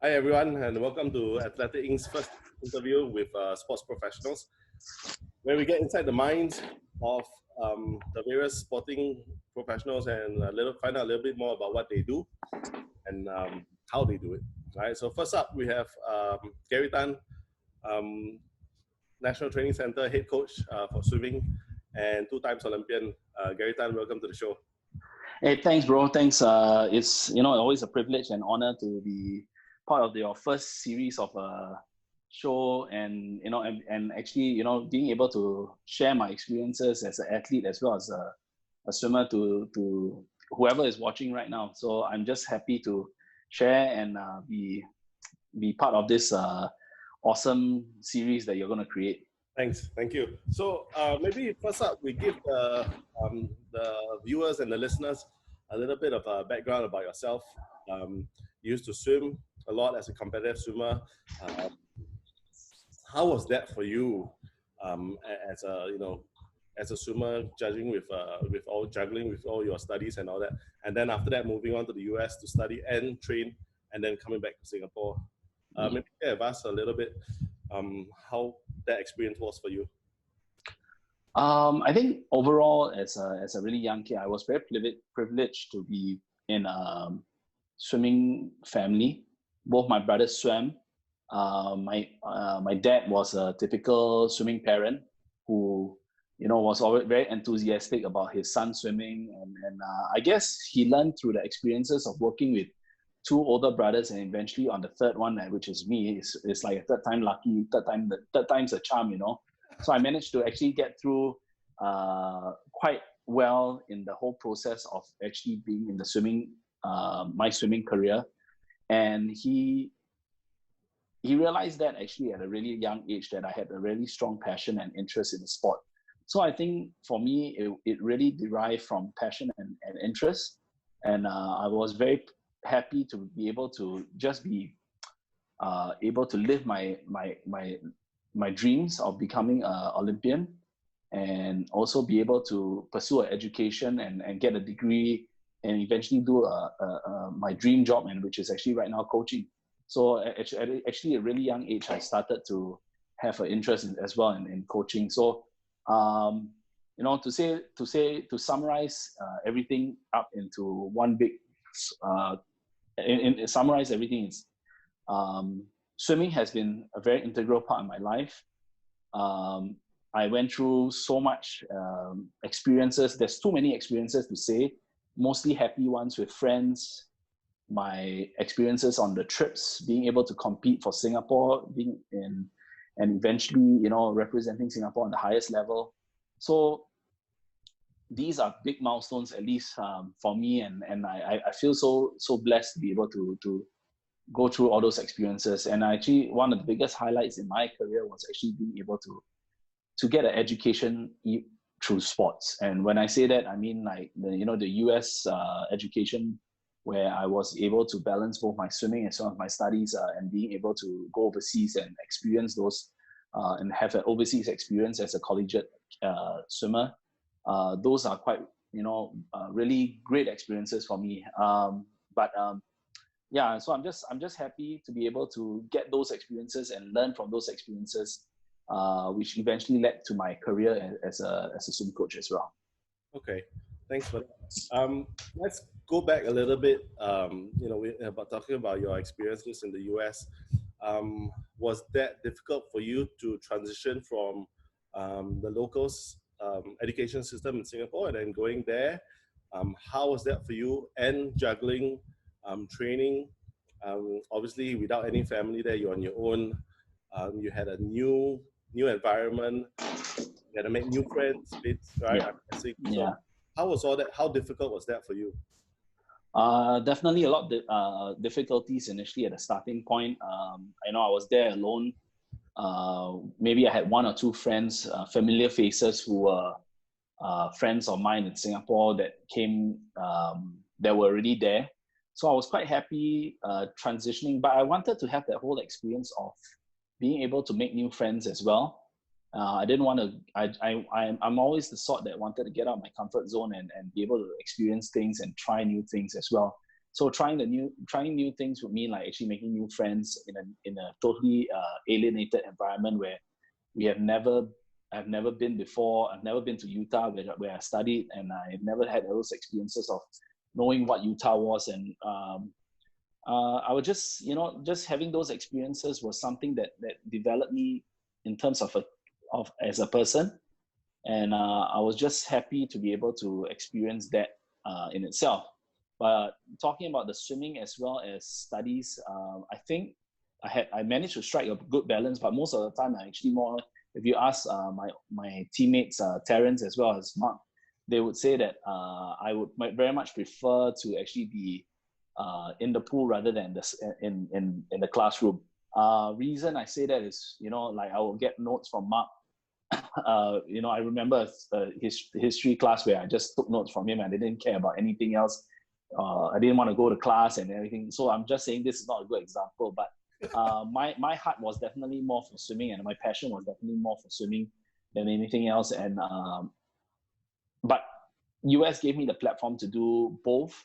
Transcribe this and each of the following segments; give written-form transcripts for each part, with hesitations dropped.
Hi everyone, and welcome to Athletic Inc.'s first interview with sports professionals, where we get inside the minds of the various sporting professionals and find out a little bit more about what they do and how they do it. All right. So first up, we have Gary Tan, um, National Training Center head coach for swimming and two-times Olympian. Gary Tan, welcome to the show. Hey, thanks, bro. Thanks. It's always a privilege and honor to be part of your first series of a show, and actually being able to share my experiences as an athlete as well as a swimmer to whoever is watching right now. So I'm just happy to share and be part of this awesome series that you're going to create. Thanks, thank you. So maybe first up, we give the viewers and the listeners a little bit of a background about yourself. You used to swim a lot as a competitive swimmer. How was that for you as a swimmer, juggling with all your studies and all that, and then after that moving on to the US to study and train, and then coming back to Singapore? Maybe share with us a little bit how that experience was for you. I think overall, as a really young kid, I was very privileged to be in a swimming family. Both my brothers swam. My dad was a typical swimming parent who was always very enthusiastic about his son swimming, and I guess he learned through the experiences of working with two older brothers, and eventually on the third one, which is me. It's like a third time lucky, third time's a charm, So I managed to actually get through quite well in the whole process of actually being in the swimming, my swimming career. And he realized that actually at a really young age that I had a really strong passion and interest in the sport. So I think for me, it really derived from passion and interest. And I was very happy to be able to just be able to live my dreams of becoming an Olympian, and also be able to pursue an education and get a degree, and eventually do my dream job, and which is actually right now coaching. So at actually a really young age, I started to have an interest as well in coaching. So to summarize everything up into one big summarize everything is swimming has been a very integral part of my life. I went through so much experiences. There's too many experiences to say, mostly happy ones with friends, my experiences on the trips, being able to compete for Singapore, and eventually, representing Singapore on the highest level. So these are big milestones, at least for me, and I feel so blessed to be able to go through all those experiences. And actually, one of the biggest highlights in my career was actually being able to get an education through sports. And when I say that, I mean like the US education, where I was able to balance both my swimming and some of my studies, and being able to go overseas and experience those, and have an overseas experience as a collegiate swimmer. Those are quite, really great experiences for me. Yeah, so I'm just happy to be able to get those experiences and learn from those experiences, which eventually led to my career as a swim coach as well. Okay, thanks for that. Let's go back a little bit. About talking about your experiences in the US. Was that difficult for you to transition from the locals education system in Singapore and then going there? How was that for you? And juggling training, obviously without any family there, you're on your own. You had a new environment. You had to make new friends, right? Yeah. So Yeah. how was all that? How difficult was that for you? Definitely a lot of difficulties initially at the starting point. I know I was there alone. Maybe I had one or two friends, familiar faces who were friends of mine in Singapore that came, that were already there. So I was quite happy transitioning, but I wanted to have that whole experience of being able to make new friends as well. I didn't want to, I'm always the sort that wanted to get out of my comfort zone and be able to experience things and try new things as well. So trying new things would mean like actually making new friends in a totally alienated environment where I've never been before. I've never been to Utah where I studied, and I never had those experiences of knowing what Utah was. And I was just having those experiences was something that developed me in terms of as a person. And I was just happy to be able to experience that in itself. But talking about the swimming as well as studies, I think I managed to strike a good balance. But most of the time, I actually more. If you ask my teammates, Terrence as well as Mark, they would say that I would very much prefer to actually be in the pool rather than in the classroom. Reason I say that is, like I will get notes from Mark. I remember his history class where I just took notes from him and I didn't care about anything else. I didn't want to go to class and everything. So I'm just saying this is not a good example, but my heart was definitely more for swimming, and my passion was definitely more for swimming than anything else. And but US gave me the platform to do both.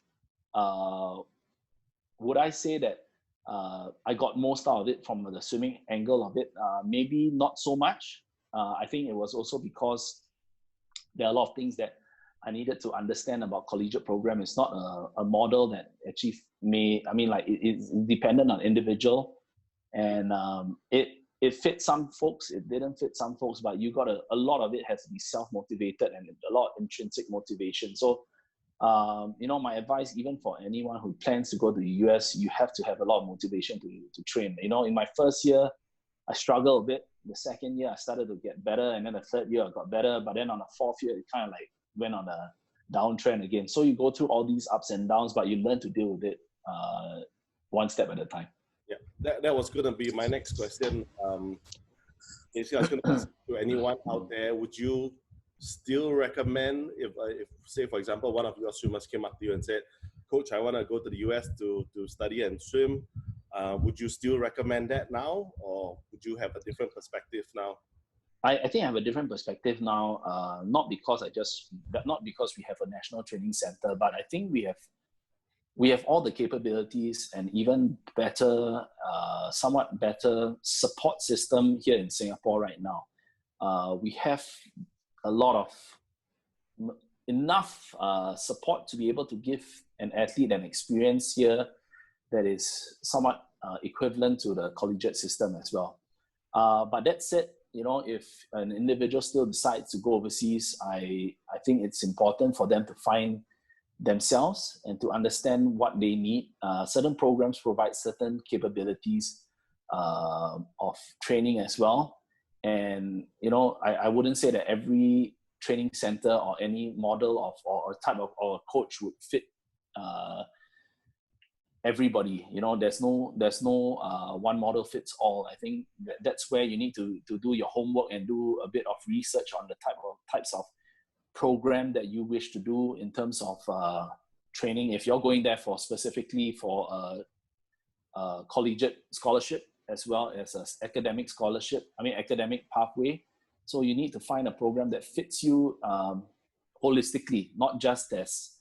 Would I say that I got most out of it from the swimming angle of it? Maybe not so much. I think it was also because there are a lot of things that I needed to understand about collegiate program. It's not a model that actually it's dependent on individual, and it fit some folks, it didn't fit some folks, but you got a lot of it has to be self-motivated and a lot of intrinsic motivation. So my advice, even for anyone who plans to go to the US, you have to have a lot of motivation to train. In my first year, I struggled a bit. The second year, I started to get better, and then the third year, I got better. But then on the fourth year, it kind of like went on a downtrend again. So you go through all these ups and downs, but you learn to deal with it one step at a time. Yeah, that was going to be my next question. Basically, I was going to ask to anyone out there, would you still recommend if say, for example, one of your swimmers came up to you and said, Coach, I want to go to the US to study and swim. Would you still recommend that now, or would you have a different perspective now? I think I have a different perspective now, not because we have a national training center, but I think we have all the capabilities and even better, somewhat better support system here in Singapore right now. We have a lot of enough support to be able to give an athlete an experience here that is somewhat equivalent to the collegiate system as well. But that said, if an individual still decides to go overseas, I think it's important for them to find themselves and to understand what they need. Certain programs provide certain capabilities of training as well. And, I wouldn't say that every training center or any model of or type of or coach would fit everybody. There's no one model fits all. I think that's where you need to do your homework and do a bit of research on the types of program that you wish to do in terms of training. If you're going there specifically for a collegiate scholarship as well as an academic academic pathway. So you need to find a program that fits you holistically, not just as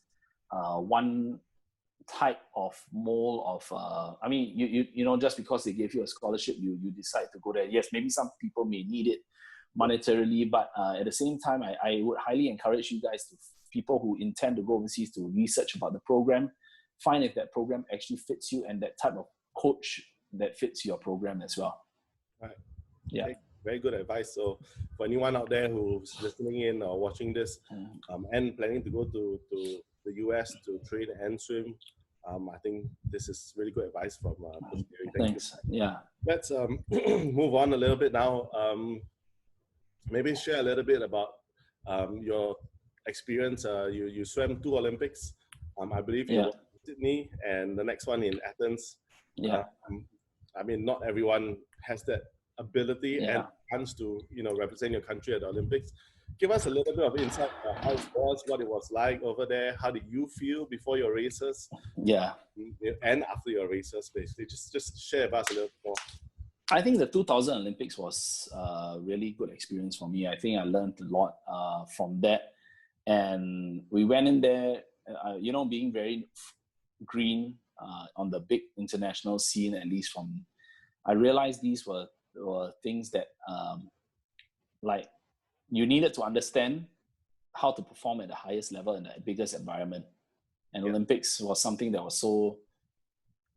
one type of mold of just because they gave you a scholarship, you decide to go there. Yes, maybe some people may need it monetarily, but at the same time, I would highly encourage you guys, people who intend to go overseas, to research about the program, find if that program actually fits you and that type of coach that fits your program as well. Right. Yeah. Okay. Very good advice. So for anyone out there who's listening in or watching this and planning to go to the US to train and swim, I think this is really good advice from Coach Gary. Thanks. You. Yeah. Let's move on a little bit now. Maybe share a little bit about your experience. You swam 2 Olympics. I believe you were in Sydney and the next one in Athens. Yeah. Not everyone has that ability and chance to represent your country at the Olympics. Give us a little bit of insight about how it was, what it was like over there. How did you feel before your races? Yeah. And after your races, basically. Just share with us a little bit more. I think the 2000 Olympics was a really good experience for me. I think I learned a lot from that. And we went in there, being very green on the big international scene, at least I realized these were things that like you needed to understand how to perform at the highest level in the biggest environment. And Olympics was something that was so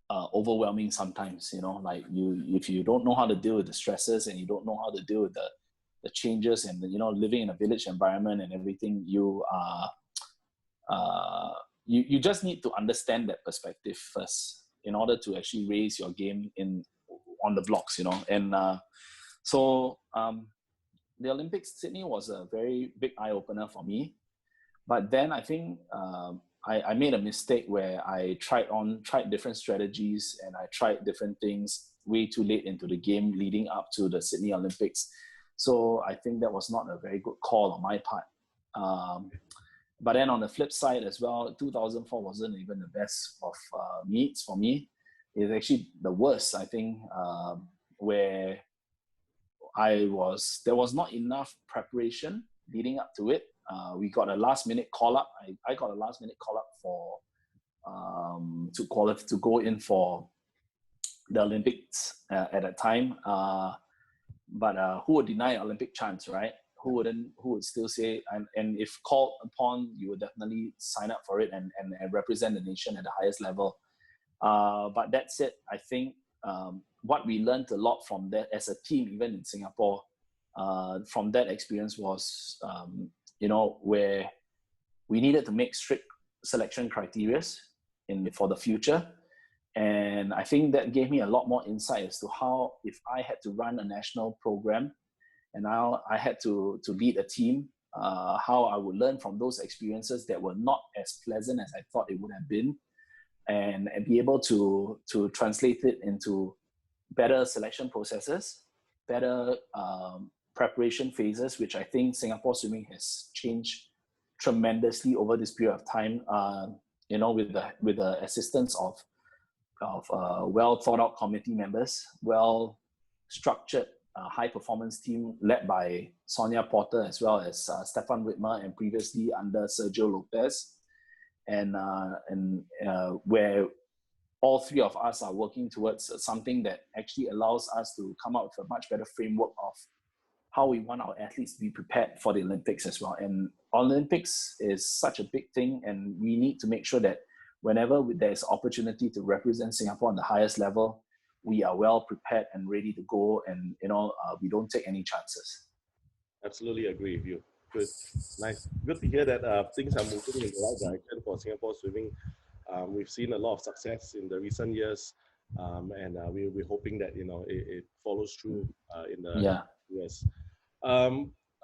overwhelming sometimes, like if you don't know how to deal with the stresses and you don't know how to deal with the changes and living in a village environment and everything, you just need to understand that perspective first in order to actually raise your game on the blocks, and so the Olympics Sydney was a very big eye-opener for me. But then I think I made a mistake where I tried different strategies and I tried different things way too late into the game leading up to the Sydney Olympics. So I think that was not a very good call on my part. But then on the flip side as well, 2004 wasn't even the best of meets for me. It's actually the worst, I think, where there was not enough preparation leading up to it. We got a last minute call up. I got a last minute call up for to go in for the Olympics at that time. But who would deny Olympic chance, right? Who would still say, and if called upon, you would definitely sign up for it and represent the nation at the highest level. But that said, I think what we learned a lot from that as a team, even in Singapore, from that experience was, where we needed to make strict selection criteria for the future. And I think that gave me a lot more insight as to how, if I had to run a national program and now I had to lead a team, how I would learn from those experiences that were not as pleasant as I thought it would have been, and be able to translate it into better selection processes, better preparation phases, which I think Singapore swimming has changed tremendously over this period of time. With the assistance of well thought out committee members, well structured high performance team led by Sonia Porter as well as Stefan Whitmer, and previously under Sergio Lopez, and where all three of us are working towards something that actually allows us to come up with a much better framework of how we want our athletes to be prepared for the Olympics as well. And Olympics is such a big thing, and we need to make sure that whenever there's opportunity to represent Singapore on the highest level, we are well prepared and ready to go, and we don't take any chances. Absolutely agree with you. Good, nice, good to hear that things are moving in the right direction for Singapore swimming. We've seen a lot of success in the recent years, and we're hoping that it follows through in the US. A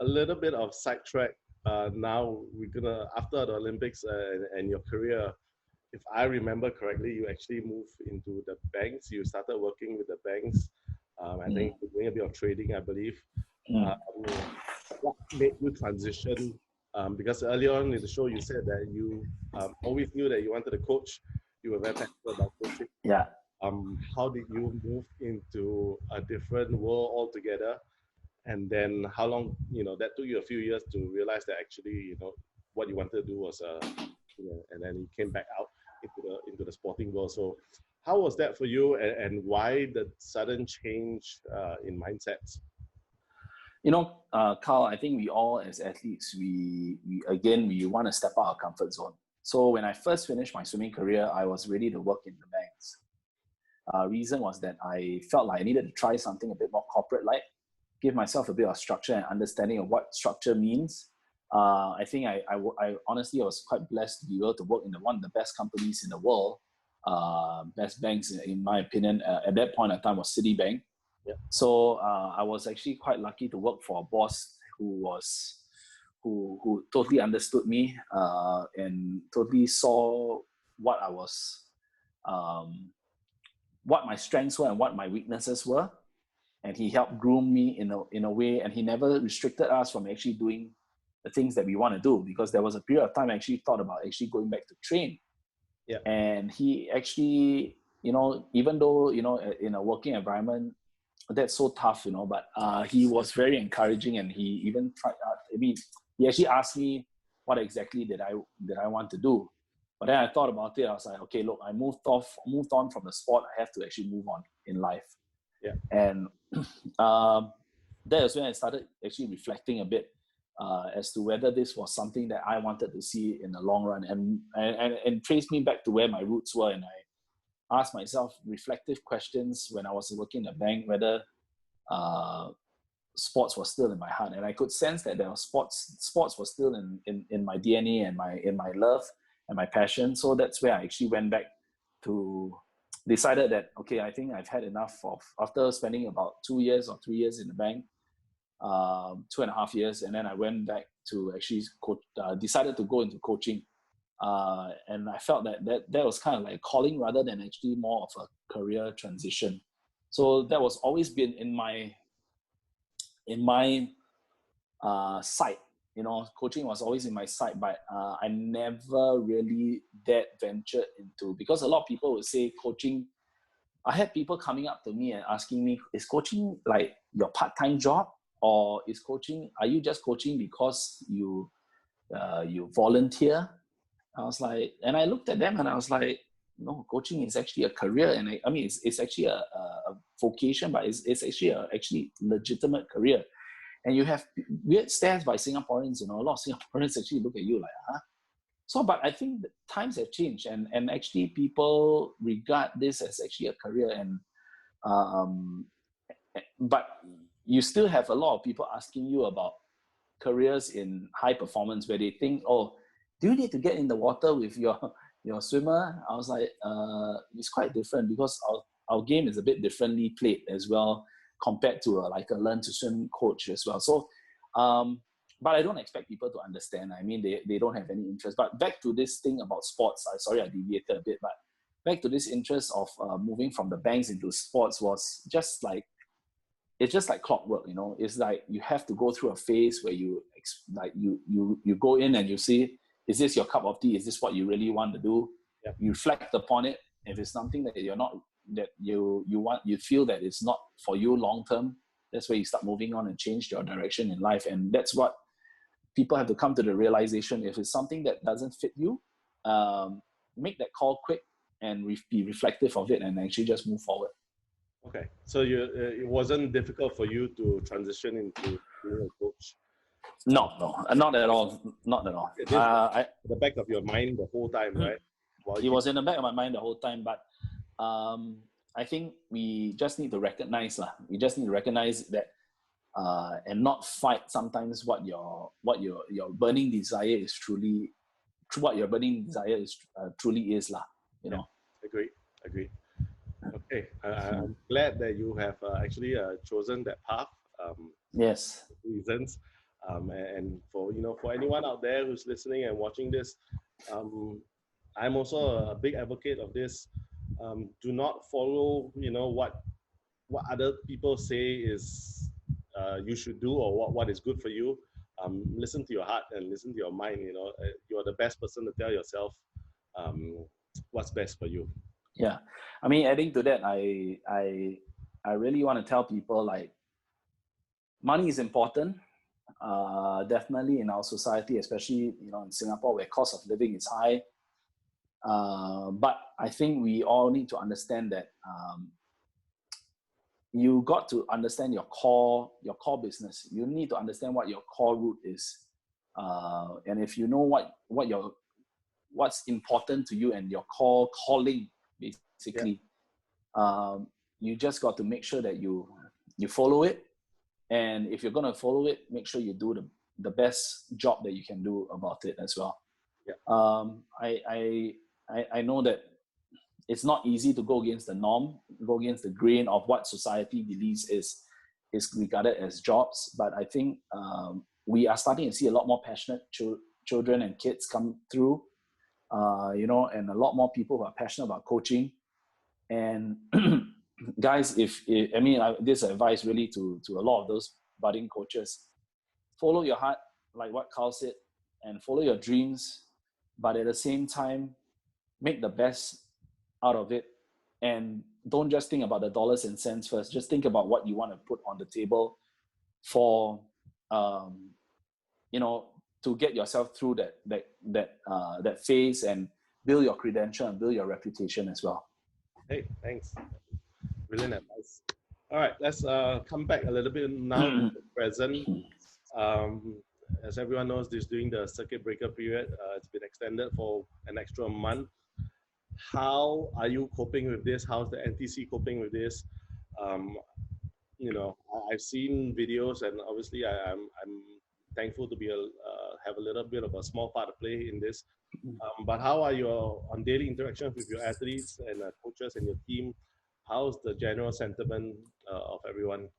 little bit of sidetrack. Now we're gonna, after the Olympics and your career, if I remember correctly, you actually moved into the banks. You started working with the banks. I think doing a bit of trading, I believe. What made you transition? Because earlier on in the show, you said that you always knew that you wanted to coach. You were very passionate about coaching. Yeah. How did you move into a different world altogether? And then how long, that took you a few years to realize that actually, what you wanted to do was, and then you came back out into the sporting world. So how was that for you, and why the sudden change in mindsets? Carl, I think we all as athletes, we want to step out our comfort zone. So when I first finished my swimming career, I was ready to work in the banks. Reason was that I felt like I needed to try something a bit more corporate-like, give myself a bit of structure and understanding of what structure means. I think I honestly, I was quite blessed to be able to work in one of the best companies in the world, best banks in my opinion. At that point in time was Citibank. Yeah. So I was actually quite lucky to work for a boss who totally understood me and totally saw what I was, what my strengths were and what my weaknesses were, and he helped groom me in a way, and he never restricted us from actually doing the things that we want to do, because there was a period of time I actually thought about actually going back to train. Yeah. And he actually, even though in a working environment that's so tough, but he was very encouraging, and he even tried. He actually asked me what exactly did I want to do, But then I thought about it. I was like, okay, look, I moved on from the sport. I have to actually move on in life. Yeah. And that was when I started actually reflecting a bit as to whether this was something that I wanted to see in the long run, and traced me back to where my roots were. And I asked myself reflective questions when I was working in the bank, whether sports was still in my heart, and I could sense that there was sports was still in my DNA and my love and my passion. So that's where I actually went back to decided that, okay, I think I've had enough of, after spending about 2 years or 3 years in the bank, 2.5 years, and then I went back to actually decided to go into coaching, and I felt that was kind of like calling rather than actually more of a career transition. So that was always been in my sight. Coaching was always in my sight, but I never really dared venture into, because a lot of people would say coaching. I had people coming up to me and asking me, is coaching like your part-time job, or are you just coaching because you volunteer? I was like, and I looked at them and I was like, no, coaching is actually a career, and I mean it's actually a vocation, but it's actually a legitimate career. And you have weird stares by Singaporeans. A lot of Singaporeans actually look at you like, huh? So, but I think the times have changed, and actually people regard this as actually a career, and but you still have a lot of people asking you about careers in high performance, where they think, oh, do you need to get in the water with your swimmer? I was like, it's quite different, because our game is a bit differently played as well, compared to like a learn to swim coach as well. So but I don't expect people to understand. I mean, they don't have any interest. But back to this thing about sports, sorry I deviated a bit, but back to this interest of moving from the banks into sports was just like, it's just like clockwork. It's like you have to go through a phase where you go in and you see, is this your cup of tea? Is this what you really want to do? Yeah. You reflect upon it. If it's something that you're not, that you feel that it's not for you long term, that's where you start moving on and change your direction in life. And that's what people have to come to the realization. If it's something that doesn't fit you, make that call quick and be reflective of it, and actually just move forward. Okay, so it wasn't difficult for you to transition into being a coach? No, not at all. Not at all. The back of your mind the whole time, right? It was in the back of my mind the whole time, but I think we just need to recognize that, and not fight sometimes what your burning desire is truly, what your burning desire is truly is lah. Agree. Okay, I'm glad that you have actually chosen that path. Yes. Reasons, and for anyone out there who's listening and watching this, I'm also a big advocate of this. Do not follow what other people say is you should do, or what is good for you. Listen to your heart and listen to your mind. You're the best person to tell yourself what's best for you. Yeah, I mean, adding to that, I really want to tell people, like, money is important, definitely in our society, especially in Singapore, where cost of living is high. But I think we all need to understand that you got to understand your core business. You need to understand what your core root is, and if you know what's important to you and your core calling, basically, you just got to make sure that you follow it. And if you're going to follow it, make sure you do the best job that you can do about it as well. I know that it's not easy to go against the norm, go against the grain of what society believes is regarded as jobs. But I think we are starting to see a lot more passionate children and kids come through, and a lot more people who are passionate about coaching. And guys, this advice really to a lot of those budding coaches: follow your heart, like what Carl said, and follow your dreams, but at the same time, make the best out of it. And don't just think about the dollars and cents first. Just think about what you want to put on the table for, to get yourself through that phase, and build your credential and build your reputation as well. Hey, thanks. Brilliant advice. All right, let's come back a little bit now to the present. As everyone knows, this during the circuit breaker period, it's been extended for an extra month. How are you coping with this? How's the NTC coping with this? You know, I've seen videos, and obviously I'm thankful to be have a little bit of a small part to play in this. But how are your on daily interactions with your athletes and coaches and your team? How's the general sentiment of everyone?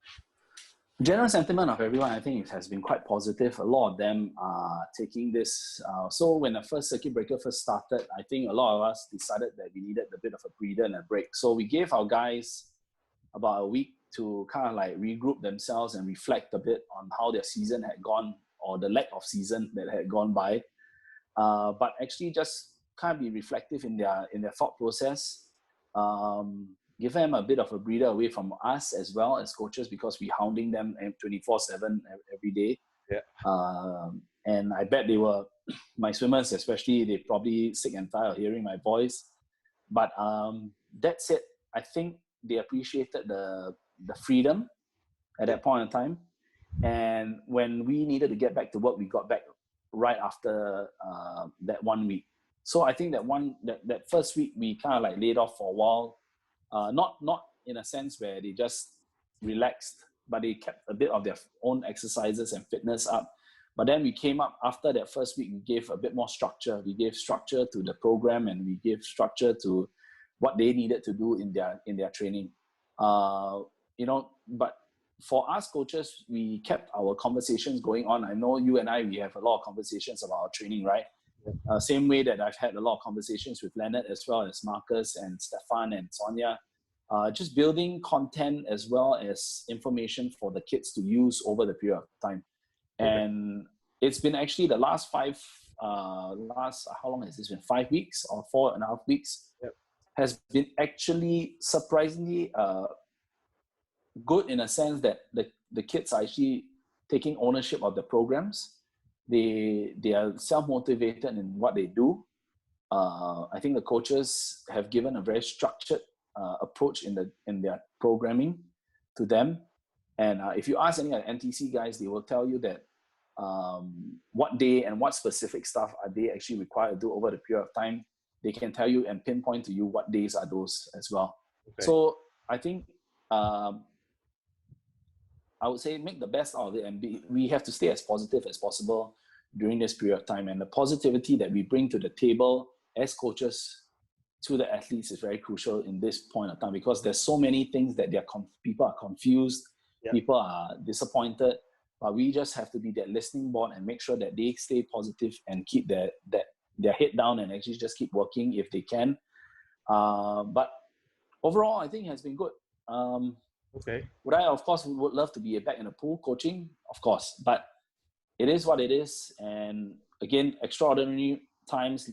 General sentiment of everyone, I think it has been quite positive. A lot of them are taking this. So when the first circuit breaker first started, I think a lot of us decided that we needed a bit of a breather and a break. So we gave our guys about a week to kind of like regroup themselves and reflect a bit on how their season had gone, or the lack of season that had gone by. But actually just kind of be reflective in their thought process. Give them a bit of a breather away from us as well as coaches, because we're hounding them 24/7 every day. Yeah. And I bet they were, my swimmers especially, they probably sick and tired of hearing my voice. But that said, I think they appreciated the freedom at that point in time. And when we needed to get back to work, we got back right after that 1 week. So I think that first week we kind of like laid off for a while. Not in a sense where they just relaxed, but they kept a bit of their own exercises and fitness up. But then we came up after that first week, we gave a bit more structure. We gave structure to the program, and we gave structure to what they needed to do in their training. But for us coaches, we kept our conversations going on. I know you and I, we have a lot of conversations about our training, right? Same way that I've had a lot of conversations with Leonard, as well as Marcus and Stefan and Sonia, just building content as well as information for the kids to use over the period of time. And it's been actually the last how long has this been? 5 weeks or 4.5 weeks? Has been actually surprisingly good, in a sense that the kids are actually taking ownership of the programs. They are self-motivated in what they do. I think the coaches have given a very structured approach in their programming to them. And if you ask any of the NTC guys, they will tell you that what day and what specific stuff are they actually required to do over the period of time. They can tell you and pinpoint to you what days are those as well. Okay. So I think I would say make the best out of it, and we have to stay as positive as possible during this period of time. And the positivity that we bring to the table as coaches to the athletes is very crucial in this point of time, because there's so many things that people are confused, people are disappointed, but we just have to be that listening board and make sure that they stay positive and keep their head down and actually just keep working if they can. But overall, I think it has been good. Okay. Would I, of course, would love to be back in the pool coaching? Of course, but it is what it is. And again, extraordinary times,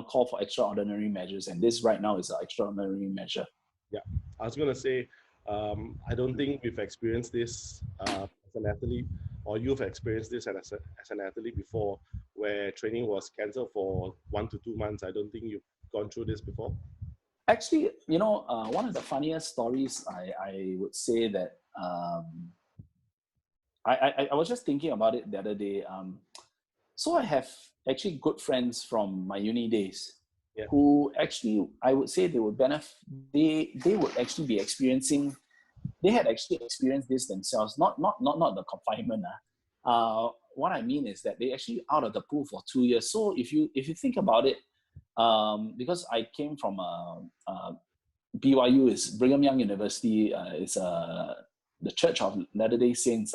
call for extraordinary measures. And this right now is an extraordinary measure. Yeah, I was going to say, I don't think we've experienced this as an athlete, or you've experienced this as an athlete before, where training was cancelled for 1 to 2 months. I don't think you've gone through this before. Actually, one of the funniest stories, I would say that I was just thinking about it the other day. So I have actually good friends from my uni days who actually, I would say they would benefit. They would actually be experiencing. They had actually experienced this themselves. Not the confinement. What I mean is that they actually out of the pool for 2 years. So if you think about it. Because I came from BYU, is Brigham Young University, is the Church of Latter-day Saints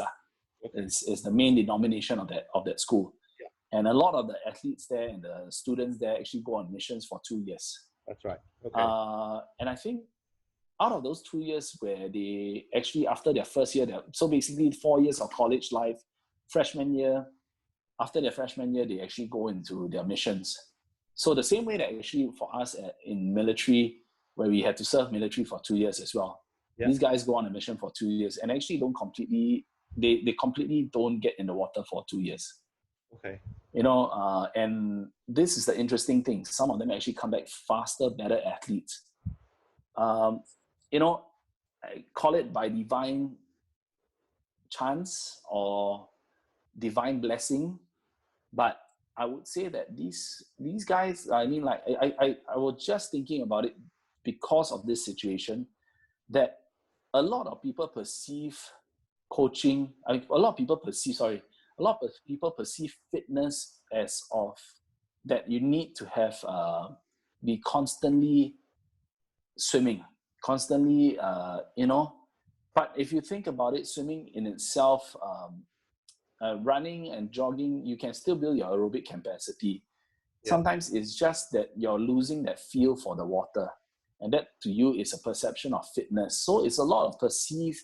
is the main denomination of that school. Yeah. And a lot of the athletes there and the students there actually go on missions for 2 years. That's right. Okay. And I think out of those 2 years where they actually, after their first year, so basically 4 years of college life, freshman year, after their freshman year, they actually go into their missions. So the same way that actually for us in military, where we had to serve military for 2 years as well. Yeah. These guys go on a mission for 2 years and actually they completely don't get in the water for 2 years. Okay. And this is the interesting thing. Some of them actually come back faster, better athletes. Um, I call it by divine chance or divine blessing, but I would say that these guys, I mean, like I was just thinking about it because of this situation, that a lot of people perceive coaching, a lot of people perceive fitness as of that you need to have be constantly swimming, constantly, but if you think about it, swimming in itself, running and jogging, you can still build your aerobic capacity. Yeah. Sometimes it's just that you're losing that feel for the water, and that to you is a perception of fitness. So it's a lot of perceived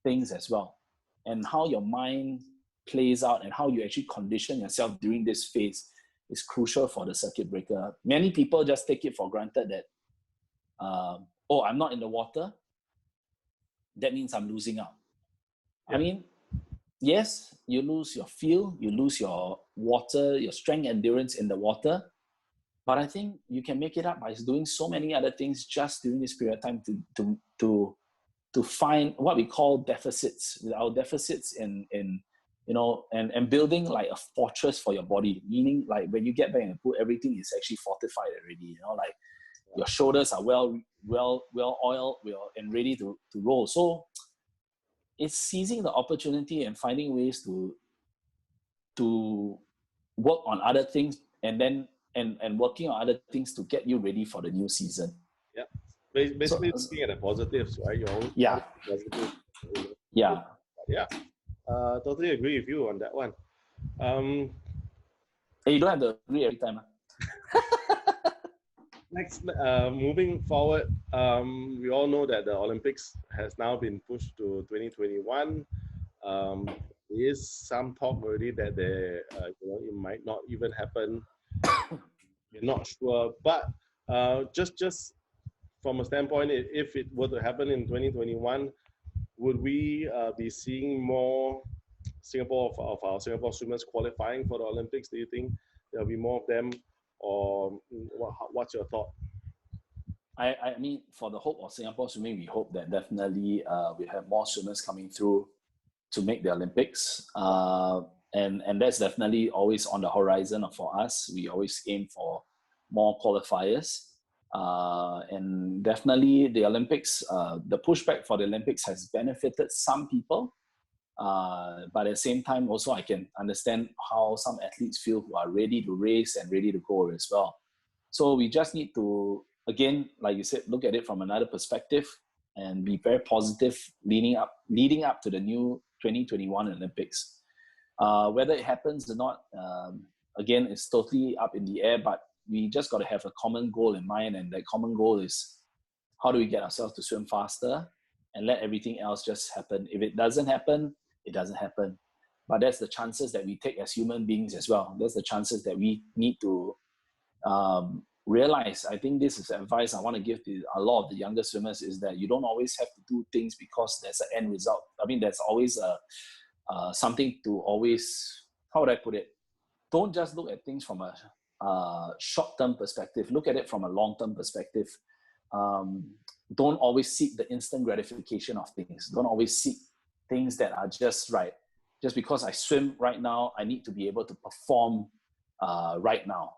things as well, and how your mind plays out and how you actually condition yourself during this phase is crucial for the circuit breaker. Many people just take it for granted that oh, I'm not in the water, that means I'm losing out. Yeah. I mean, yes, you lose your feel, you lose your water, your strength, endurance in the water. But I think you can make it up by doing so many other things just during this period of time to find what we call deficits. Our deficits in and building like a fortress for your body. Meaning, like when you get back in the pool, everything is actually fortified already. Like your shoulders are well oiled, and ready to roll. So it's seizing the opportunity and finding ways to work on other things, and then and working on other things to get you ready for the new season. Yeah. Basically looking at the positives, right? You're always positive. Yeah. Yeah. Totally agree with you on that one. Hey, you don't have to agree every time. Next, moving forward, we all know that the Olympics has now been pushed to 2021. There is some talk already that it might not even happen. We're not sure, but just from a standpoint, if it were to happen in 2021, would we be seeing more of our Singapore swimmers qualifying for the Olympics? Do you think there'll be more of them, or what's your thought? I mean, for the hope of Singapore swimming, we hope that definitely we have more swimmers coming through to make the Olympics. And that's definitely always on the horizon for us. We always aim for more qualifiers. And definitely the Olympics, the pushback for the Olympics has benefited some people. But at the same time, also I can understand how some athletes feel who are ready to race and ready to go as well. So we just need to, again, like you said, look at it from another perspective and be very positive leading up to the new 2021 Olympics. Whether it happens or not, again, it's totally up in the air, but we just got to have a common goal in mind, and that common goal is how do we get ourselves to swim faster and let everything else just happen. If it doesn't happen, it doesn't happen. But that's the chances that we take as human beings as well. That's the chances that we need to realize. I think this is advice I want to give to a lot of the younger swimmers, is that you don't always have to do things because there's an end result. I mean, there's always something to always, how would I put it? Don't just look at things from a short-term perspective. Look at it from a long-term perspective. Don't always seek the instant gratification of things. Don't always seek things that are just right. Just because I swim right now, I need to be able to perform right now.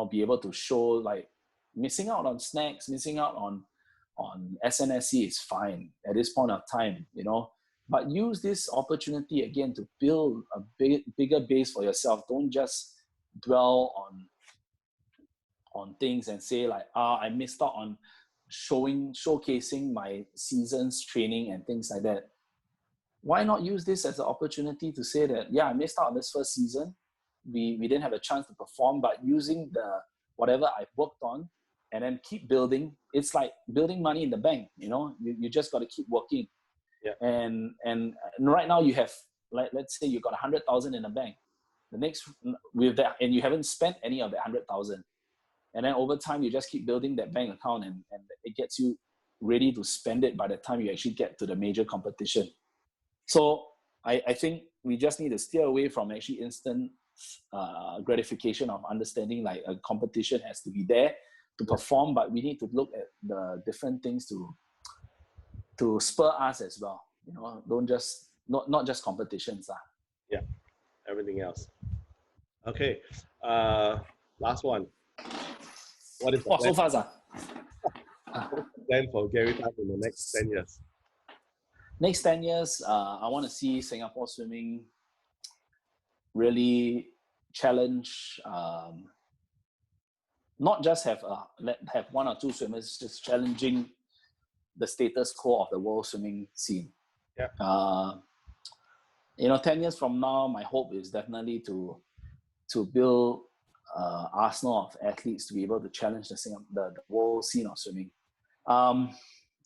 Be able to show, like, missing out on snacks, missing out on SNSC is fine at this point of time, but use this opportunity again to build a bigger base for yourself. Don't just dwell on things and say like, I missed out on showcasing my season's training and things like that. Why not use this as an opportunity to say that, yeah, I missed out on this first season. We didn't have a chance to perform, but using whatever I've worked on and then keep building. It's like building money in the bank, you just got to keep working. Yeah. And right now you have, like, let's say you got 100,000 in the bank. The next with that, and you haven't spent any of the 100,000. And then over time, you just keep building that bank account, and it gets you ready to spend it by the time you actually get to the major competition. So I think we just need to steer away from actually instant gratification of understanding like a competition has to be there to perform, but we need to look at the different things to spur us as well. Don't just not just competitions. Yeah, everything else. Okay, last one. What is the so fast? plan for Gary Tan in the next 10 years? Next 10 years, I want to see Singapore swimming really challenge, not just have one or two swimmers, just challenging the status quo of the world swimming scene. Yeah. 10 years from now, my hope is definitely to build arsenal of athletes to be able to challenge the world scene of swimming.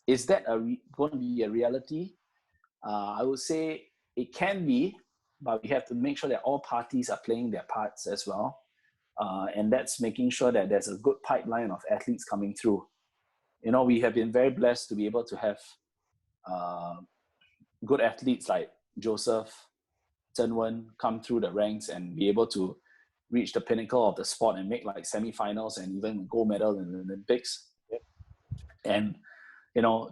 Is that going to be a reality? I would say it can be, but we have to make sure that all parties are playing their parts as well. And that's making sure that there's a good pipeline of athletes coming through. We have been very blessed to be able to have good athletes like Joseph, Chen Wen come through the ranks and be able to reach the pinnacle of the sport and make like semi-finals and even gold medal in the Olympics. Yep. And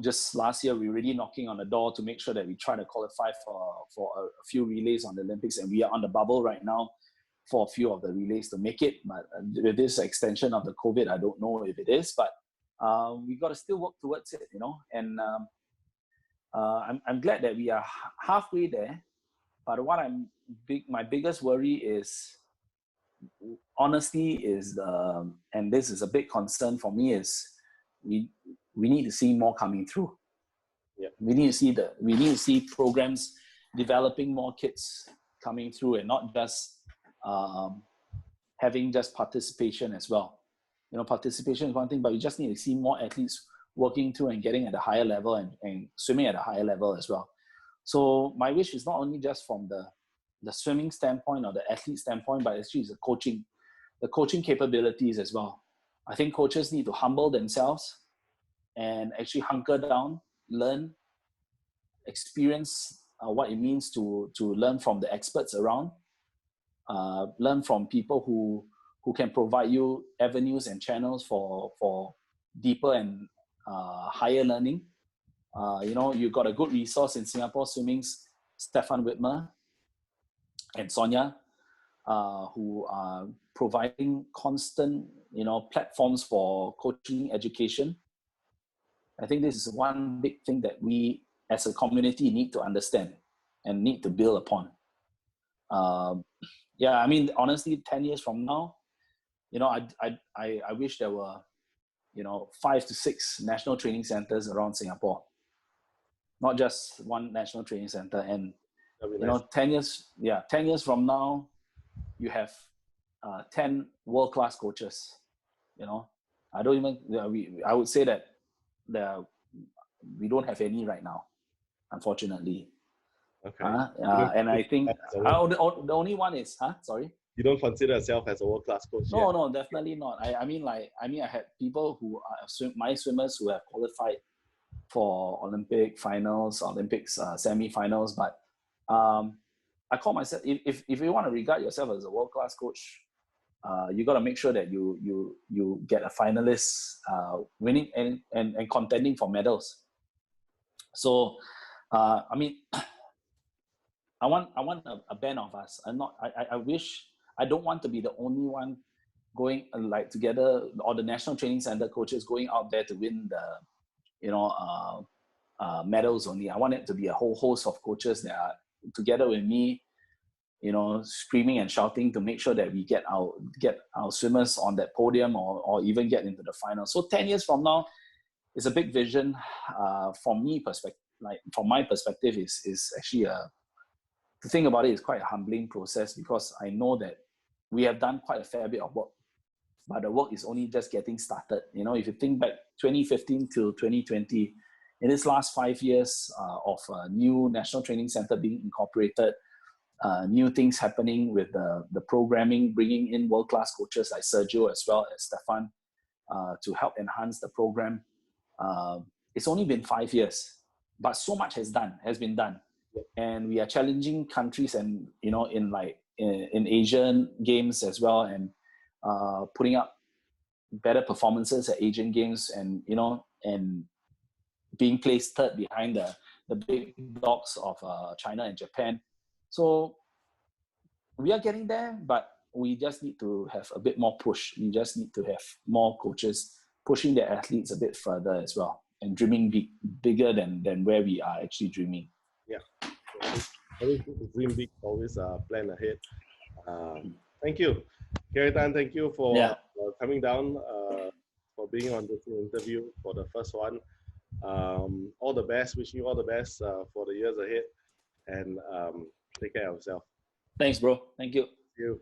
just last year, we were really knocking on the door to make sure that we try to qualify for a few relays on the Olympics. And we are on the bubble right now for a few of the relays to make it. But with this extension of the COVID, I don't know if it is. But we got to still work towards it, And I'm glad that we are halfway there. But what my biggest worry is, honestly, is and this is a big concern for me, is we need to see more coming through. Yeah. We need to see programs developing more kids coming through and not just having just participation as well. Participation is one thing, but we just need to see more athletes working through and getting at a higher level and swimming at a higher level as well. So my wish is not only just from the swimming standpoint or the athlete standpoint, but actually it's the coaching capabilities as well. I think coaches need to humble themselves and actually hunker down, learn, experience what it means to learn from the experts around, learn from people who can provide you avenues and channels for deeper and higher learning. You've got a good resource in Singapore Swimming's Stefan Whitmer and Sonia, who are providing constant, platforms for coaching education. I think this is one big thing that we as a community need to understand and need to build upon. Honestly, 10 years from now, I wish there were, 5 to 6 national training centers around Singapore, not just one national training center. And, nice. 10 years from now, you have 10 world-class coaches. I would say that we don't have any right now, unfortunately. Okay. And I think the only one is, sorry? You don't consider yourself as a world-class coach? No, definitely not. I had people who are my swimmers who have qualified for Olympic finals, Olympics semi-finals, but I call myself, if you want to regard yourself as a world-class coach, you got to make sure that you get a finalist, winning and contending for medals. So, I want a band of us. I don't want to be the only one going together, or the national training center coaches going out there to win the, medals only. I want it to be a whole host of coaches that are together with me, screaming and shouting to make sure that we get our swimmers on that podium or even get into the final. So 10 years from now is a big vision. From my perspective is actually to think about it is quite a humbling process, because I know that we have done quite a fair bit of work, but the work is only just getting started. If you think back 2015 till 2020, in this last 5 years of a new national training center being incorporated, new things happening with the programming, bringing in world-class coaches like Sergio as well as Stefan to help enhance the program. It's only been 5 years, but so much has been done. And we are challenging countries and, in in Asian games as well, and putting up better performances at Asian games, and and being placed third behind the big dogs of China and Japan. So we are getting there, but we just need to have a bit more push. We just need to have more coaches pushing their athletes a bit further as well, and dreaming bigger than where we are actually dreaming. Yeah. Always dream big, always plan ahead. Thank you. Kerry Tan, thank you for coming down, for being on this interview for the first one. All the best. Wishing you all the best for the years ahead. And take care of yourself. Thanks, bro. Thank you. See you.